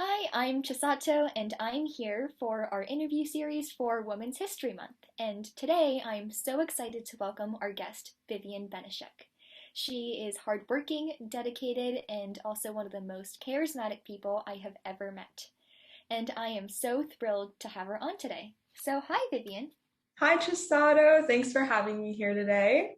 Hi, I'm Chisato, and I'm here for our interview series for Women's History Month. And today I'm so excited to welcome our guest, Vivian Benishek. She is hardworking, dedicated, and also one of the most charismatic people I have ever met. And I am so thrilled to have her on today. So, hi, Vivian. Hi, Chisato. Thanks for having me here today.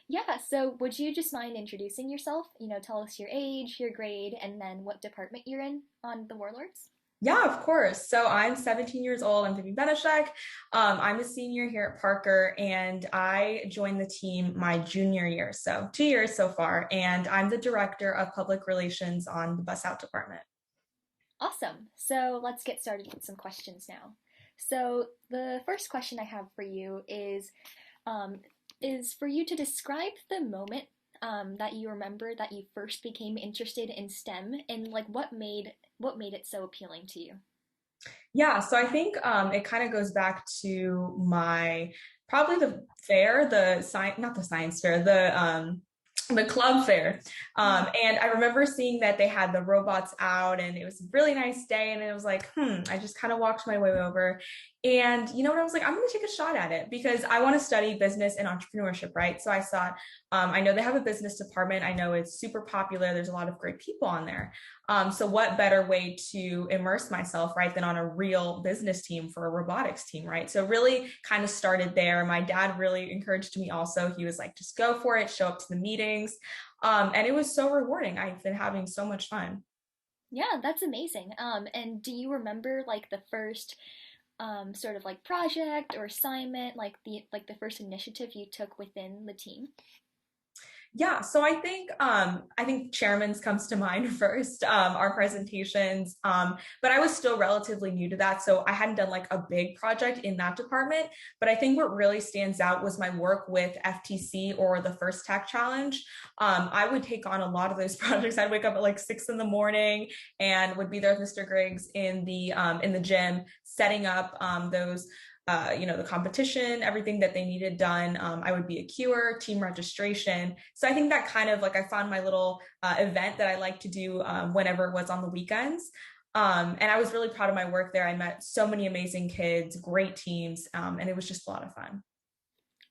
Yeah, so would you just mind introducing yourself? Tell us your age, your grade, and then what department you're in on the Warlords? Yeah, of course. So I'm 17 years old. I'm Vivian Benishek. I'm a senior here at Parker, and I joined the team my junior year, so 2 years so far. And I'm the director of public relations on the bus out department. Awesome. So let's get started with some questions now. So the first question I have for you um, is for you to describe the moment that you remember that you first became interested in STEM and like what made it so appealing to you. Yeah, so I think it kind of goes back to my probably the fair, the science, not the science fair, the club fair. Mm. And I remember seeing that they had the robots out and it was a really nice day. And it was like, I just kind of walked my way over. And you know what? I was like, I'm going to take a shot at it because I want to study business and entrepreneurship, right? So I thought, I know they have a business department. I know it's super popular. There's a lot of great people on there. So what better way to immerse myself, right, than on a real business team for a robotics team, right? So really kind of started there. My dad really encouraged me also. He was like, just go for it, show up to the meetings. And it was so rewarding. I've been having so much fun. Yeah, that's amazing. And do you remember like the first sort of like project or assignment, like the first initiative you took within the team? Yeah, so I think chairman's comes to mind first, our presentations. But I was still relatively new to that, so I hadn't done like a big project in that department. But I think what really stands out was my work with FTC or the First Tech Challenge. I would take on a lot of those projects. I'd wake up at like 6 in the morning and would be there with Mr. Griggs in the gym, setting up those the competition, everything that they needed done. I would be a queuer, team registration. So I think that kind of like I found my little event that I like to do whenever it was on the weekends. And I was really proud of my work there. I met so many amazing kids, great teams, and it was just a lot of fun.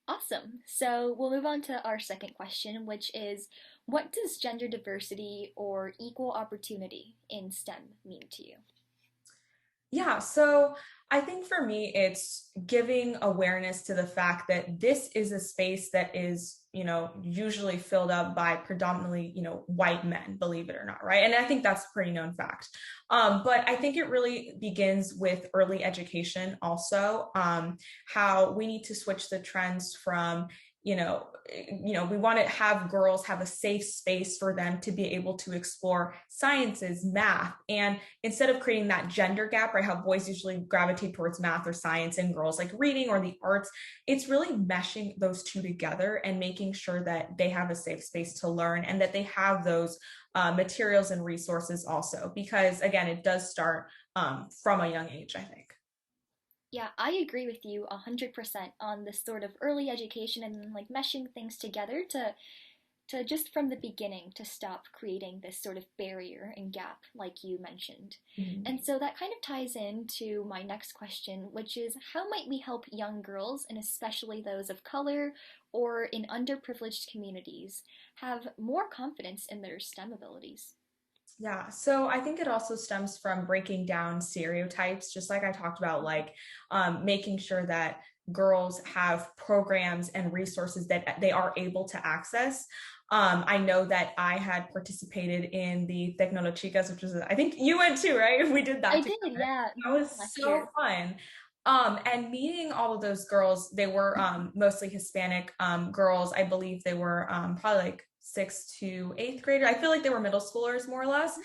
Awesome. So we'll move on to our second question, which is what does gender diversity or equal opportunity in STEM mean to you? Yeah, so I think for me, it's giving awareness to the fact that this is a space that is, usually filled up by predominantly, white men, believe it or not, right? And I think that's a pretty known fact. But I think it really begins with early education also, how we need to switch the trends from, we want to have girls have a safe space for them to be able to explore sciences, math, and instead of creating that gender gap, right, how boys usually gravitate towards math or science and girls like reading or the arts, it's really meshing those two together and making sure that they have a safe space to learn and that they have those materials and resources also. Because again, it does start from a young age, I think. Yeah, I agree with you 100% on this sort of early education and like meshing things together to just from the beginning to stop creating this sort of barrier and gap like you mentioned. Mhm. And so that kind of ties into my next question, which is how might we help young girls, and especially those of color or in underprivileged communities, have more confidence in their STEM abilities? Yeah, so I think it also stems from breaking down stereotypes, just like I talked about, like making sure that girls have programs and resources that they are able to access. I know that I had participated in the Tecnolochicas, which was, I think you went too, right? We did I that did, together. yeah, That was last so year. fun. And meeting all of those girls, they were mostly Hispanic girls. I believe they were probably like sixth to eighth grader. I feel like they were middle schoolers more or less.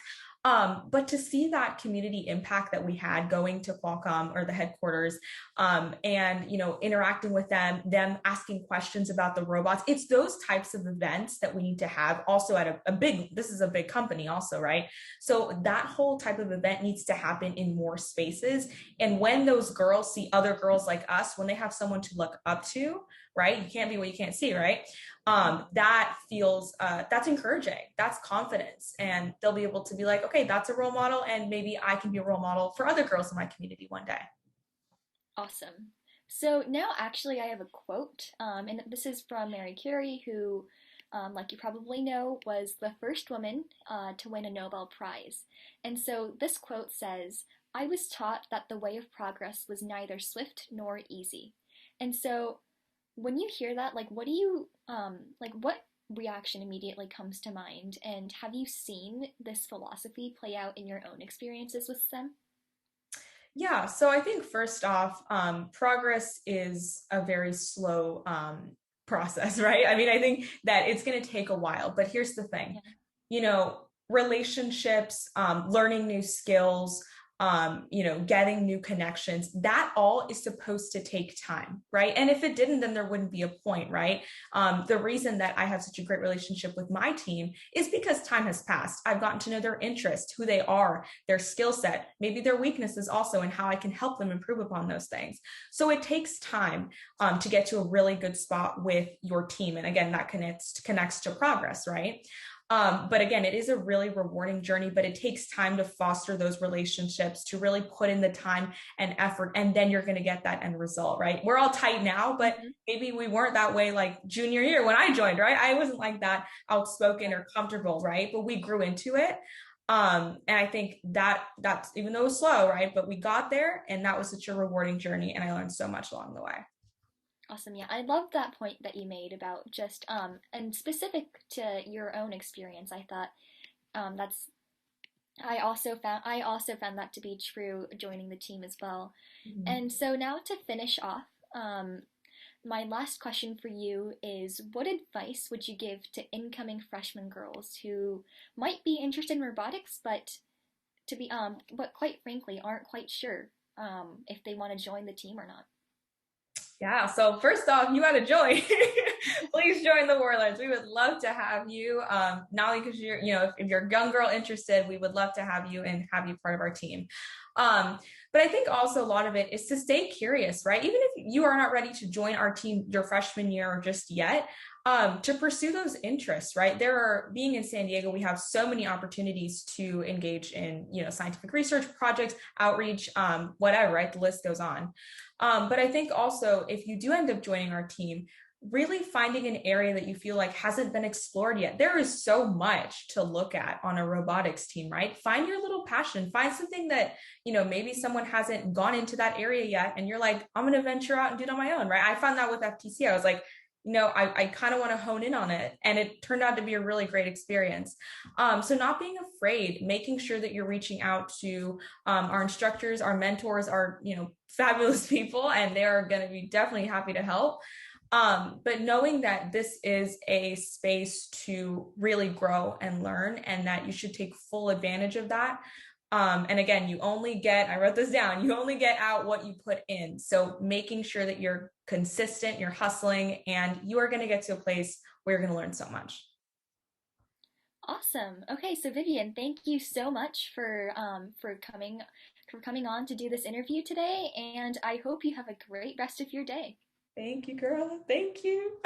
But to see that community impact that we had going to Qualcomm or the headquarters, and interacting with them asking questions about the robots, it's those types of events that we need to have also at a big. This is a big company, also, right? So that whole type of event needs to happen in more spaces. And when those girls see other girls like us, when they have someone to look up to, right? You can't be what you can't see, right? That feels that's encouraging. That's confidence, and they'll be able to be like, okay, that's a role model, and maybe I can be a role model for other girls in my community one day. Awesome. So now, actually, I have a quote, and this is from Mary Curie, who, like you probably know, was the first woman to win a Nobel Prize. And so this quote says, "I was taught that the way of progress was neither swift nor easy." And so when you hear that, like, what do you, like, what reaction immediately comes to mind? And have you seen this philosophy play out in your own experiences with STEM? Yeah, so I think first off, progress is a very slow process, right? I mean, I think that it's going to take a while, but here's the thing, Yeah. relationships, learning new skills, getting new connections, that all is supposed to take time, right? And if it didn't, then there wouldn't be a point, right? The reason that I have such a great relationship with my team is because time has passed. I've gotten to know their interests, who they are, their skill set, maybe their weaknesses also, and how I can help them improve upon those things. So it takes time to get to a really good spot with your team. And again, that connects to progress, right? But again, it is a really rewarding journey, but it takes time to foster those relationships, to really put in the time and effort, and then you're going to get that end result, right? We're all tight now, but Mm-hmm. maybe we weren't that way like junior year when I joined, right? I wasn't like that outspoken Yeah. or comfortable, right? But we grew into it. And I think that's even though it was slow, right? But we got there, and that was such a rewarding journey, and I learned so much along the way. Awesome. Yeah, I love that point that you made about just and specific to your own experience. I thought that's I also found that to be true joining the team as well. Mhm. And so now to finish off, um, my last question for you is what advice would you give to incoming freshman girls who might be interested in robotics but quite frankly aren't quite sure if they want to join the team or not? Yeah, so first off, you got to join. Please join the Warlords. We would love to have you. Not only because if you're a young girl interested, we would love to have you and have you part of our team. But I think also a lot of it is to stay curious, right? Even if you are not ready to join our team your freshman year or just yet, to pursue those interests, right? Being in San Diego, we have so many opportunities to engage in, scientific research projects, outreach, whatever, right? The list goes on. But I think also if you do end up joining our team, really finding an area that you feel like hasn't been explored yet. There is so much to look at on a robotics team, right? Find your little passion, find something that, maybe someone hasn't gone into that area yet. And you're like, I'm going to venture out and do it on my own, right? I found that with FTC. I was like, I kind of want to hone in on it. And it turned out to be a really great experience. So not being afraid, making sure that you're reaching out to our instructors, our mentors, are, fabulous people, and they are going to be definitely happy to help. But knowing that this is a space to really grow and learn, and that you should take full advantage of that. And again, I wrote this down, you only get out what you put in. So making sure that you're consistent, you're hustling, and you are going to get to a place where you're going to learn so much. Awesome. Okay, so Vivian, thank you so much for coming on to do this interview today, and I hope you have a great rest of your day. Thank you, girl. Thank you.